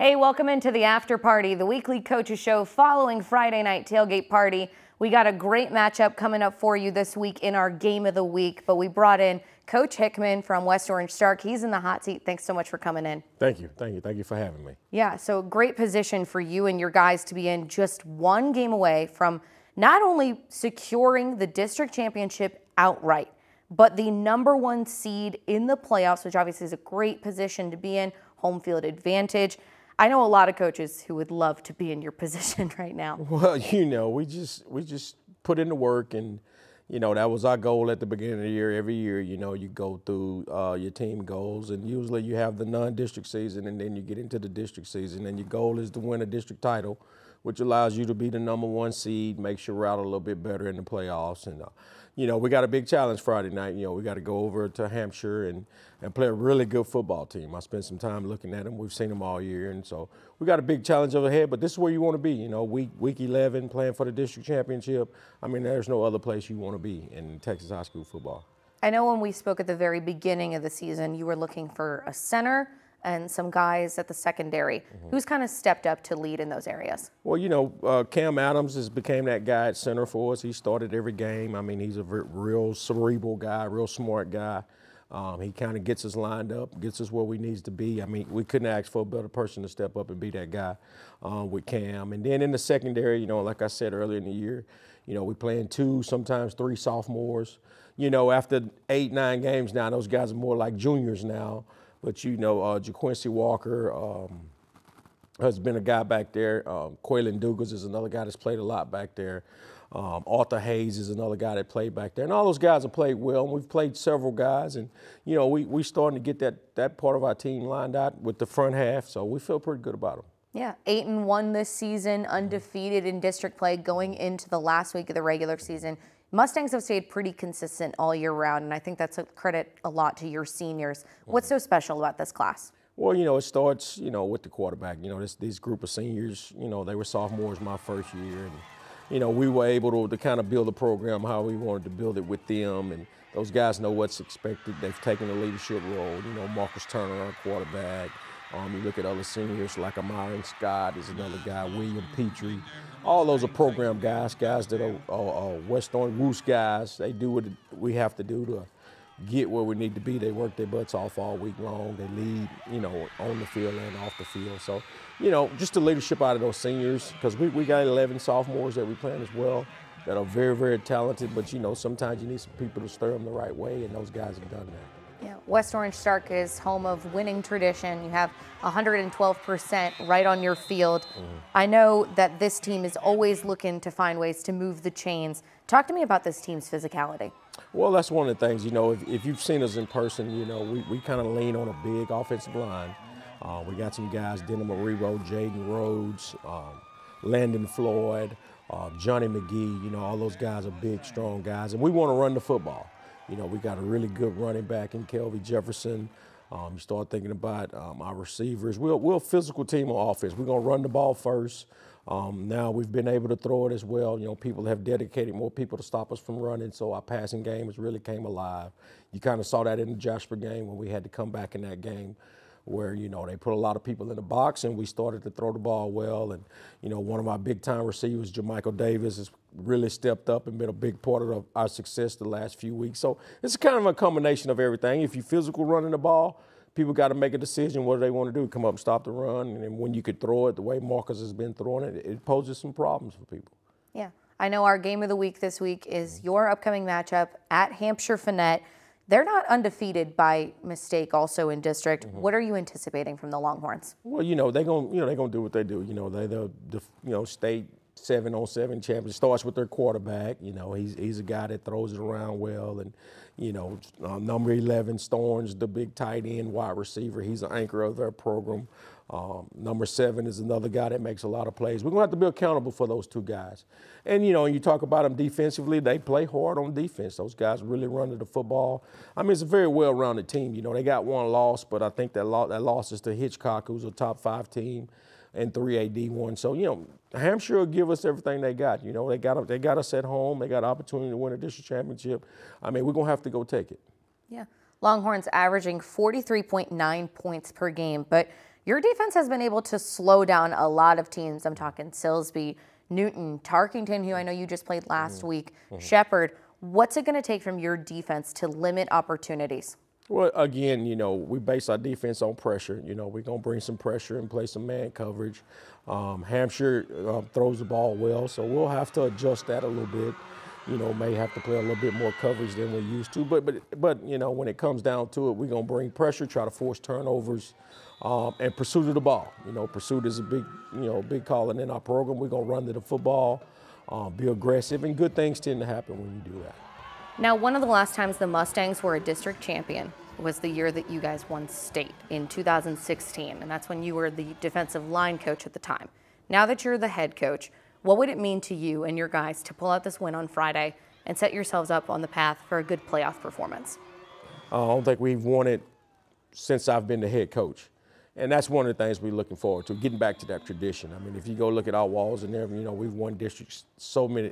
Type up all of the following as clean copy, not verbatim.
Hey, welcome into the after party, the weekly coaches show following Friday night tailgate party. We got a great matchup coming up for you this week in our game of the week, but we brought in Coach Hickman from West Orange Stark. He's in the hot seat. Thanks so much for coming in. Thank you for having me. Yeah, so great position for you and your guys to be in, just one game away from not only securing the district championship outright, but the #1 seed in the playoffs, which obviously is a great position to be in, home field advantage. I know a lot of coaches who would love to be in your position right now. Well, we just put in the work, and that was our goal at the beginning of the year. Every year, you go through your team goals, and usually you have the non-district season, and then you get into the district season, and your goal is to win a district title, which allows you to be the #1 seed, makes you route a little bit better in the playoffs. And we got a big challenge Friday night. We got to go over to Hampshire and play a really good football team. I spent some time looking at them. We've seen them all year, and so we got a big challenge overhead. But this is where you want to be. Week 11, playing for the district championship. I mean, there's no other place you want to be in Texas high school football. I know when we spoke at the very beginning of the season, you were looking for a center and some guys at the secondary. Who's kind of stepped up to lead in those areas? Well, Cam Adams has became that guy at center for us. He started every game. I mean, he's a real cerebral guy, real smart guy. He kind of gets us lined up, gets us where we need to be. I mean, we couldn't ask for a better person to step up and be that guy with Cam. And then in the secondary, like I said earlier in the year, we playing 2, sometimes 3 sophomores. After 8, 9 games now, those guys are more like juniors now. But JaQuincy Walker has been a guy back there. Quaylen Dugas is another guy that's played a lot back there. Arthur Hayes is another guy that played back there. And all those guys have played well. And we've played several guys. And, we starting to get that part of our team lined out with the front half. So we feel pretty good about them. Yeah, 8-1 this season, undefeated in district play going into the last week of the regular season. Mustangs have stayed pretty consistent all year round, and I think that's a credit a lot to your seniors. What's so special about this class? Well, it starts, with the quarterback. This group of seniors, they were sophomores my first year, and, we were able to kind of build a program how we wanted to build it with them, and those guys know what's expected. They've taken a leadership role. Marcus Turner, our quarterback. You look at other seniors like Myron Scott is another guy, William Petrie. All those are program guys that are West Orange Roost guys. They do what we have to do to get where we need to be. They work their butts off all week long. They lead, on the field and off the field. So, just the leadership out of those seniors, because we got 11 sophomores that we playing as well that are very, very talented. But, sometimes you need some people to stir them the right way, and those guys have done that. Yeah, West Orange Stark is home of winning tradition. You have 112% right on your field. I know that this team is always looking to find ways to move the chains. Talk to me about this team's physicality. Well, that's one of the things, if you've seen us in person, we kind of lean on a big offensive line. We got some guys, Denham Arebo, Jaden Rhodes, Landon Floyd, Johnny McGee, all those guys are big, strong guys, and we want to run the football. We got a really good running back in Kelvin Jefferson. You start thinking about our receivers. We're a physical team on offense. We're going to run the ball first. Now we've been able to throw it as well. People have dedicated more people to stop us from running, so our passing game has really came alive. You kind of saw that in the Jasper game when we had to come back in that game where, they put a lot of people in the box and we started to throw the ball well. And, one of our big-time receivers, Jermichael Davis, has really stepped up and been a big part of our success the last few weeks. So it's kind of a combination of everything. If you're physical running the ball, people got to make a decision what do they want to do, come up and stop the run. And then when you could throw it the way Marcus has been throwing it, it poses some problems for people. Yeah. I know our game of the week this week is your upcoming matchup at Hamshire-Fannett. They're not undefeated by mistake also in district. What are you anticipating from the Longhorns? Well, they're gonna do what they do. They're the state 7-on-7 champion. Starts with their quarterback. He's a guy that throws it around well, and number 11 Storms, the big tight end wide receiver. He's an anchor of their program. Number 7 is another guy that makes a lot of plays. We're going to have to be accountable for those two guys. And, you talk about them defensively, they play hard on defense. Those guys really run to the football. I mean, it's a very well-rounded team. They got one loss, but I think that loss is to Hitchcock, who's a top 5 team, and 3A D1. So, Hampshire will give us everything they got. They got us at home. They got an opportunity to win a district championship. I mean, we're going to have to go take it. Yeah. Longhorns averaging 43.9 points per game, but your defense has been able to slow down a lot of teams. I'm talking Silsbee, Newton, Tarkington, who I know you just played last week, Shepherd. What's it going to take from your defense to limit opportunities? Well, again, we base our defense on pressure. We're going to bring some pressure and play some man coverage. Hampshire throws the ball well, so we'll have to adjust that a little bit. May have to play a little bit more coverage than we're used to. But when it comes down to it, we're going to bring pressure, try to force turnovers, and pursuit of the ball. Pursuit is a big calling in our program. We're going to run to the football, be aggressive, and good things tend to happen when you do that. Now, one of the last times the Mustangs were a district champion was the year that you guys won state in 2016, and that's when you were the defensive line coach at the time. Now that you're the head coach, what would it mean to you and your guys to pull out this win on Friday and set yourselves up on the path for a good playoff performance? I don't think we've won it since I've been the head coach. And that's one of the things we're looking forward to, getting back to that tradition. I mean, if you go look at our walls and everything, we've won districts so many,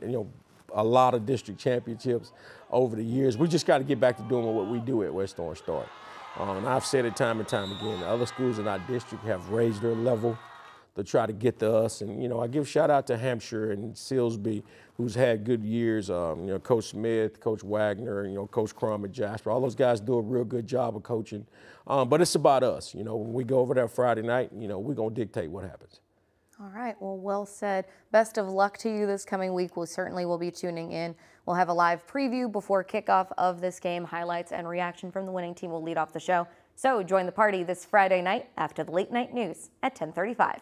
a lot of district championships over the years. We just got to get back to doing what we do at West Orange Start. And I've said it time and time again, other schools in our district have raised their level to try to get to us. And, I give shout out to Hampshire and Silsbee, who's had good years. Coach Smith, Coach Wagner, Coach Crum and Jasper. All those guys do a real good job of coaching. But it's about us. When we go over there Friday night, we're going to dictate what happens. All right, well said. Best of luck to you this coming week. We certainly will be tuning in. We'll have a live preview before kickoff of this game. Highlights and reaction from the winning team will lead off the show. So join the party this Friday night after the late night news at 10:35.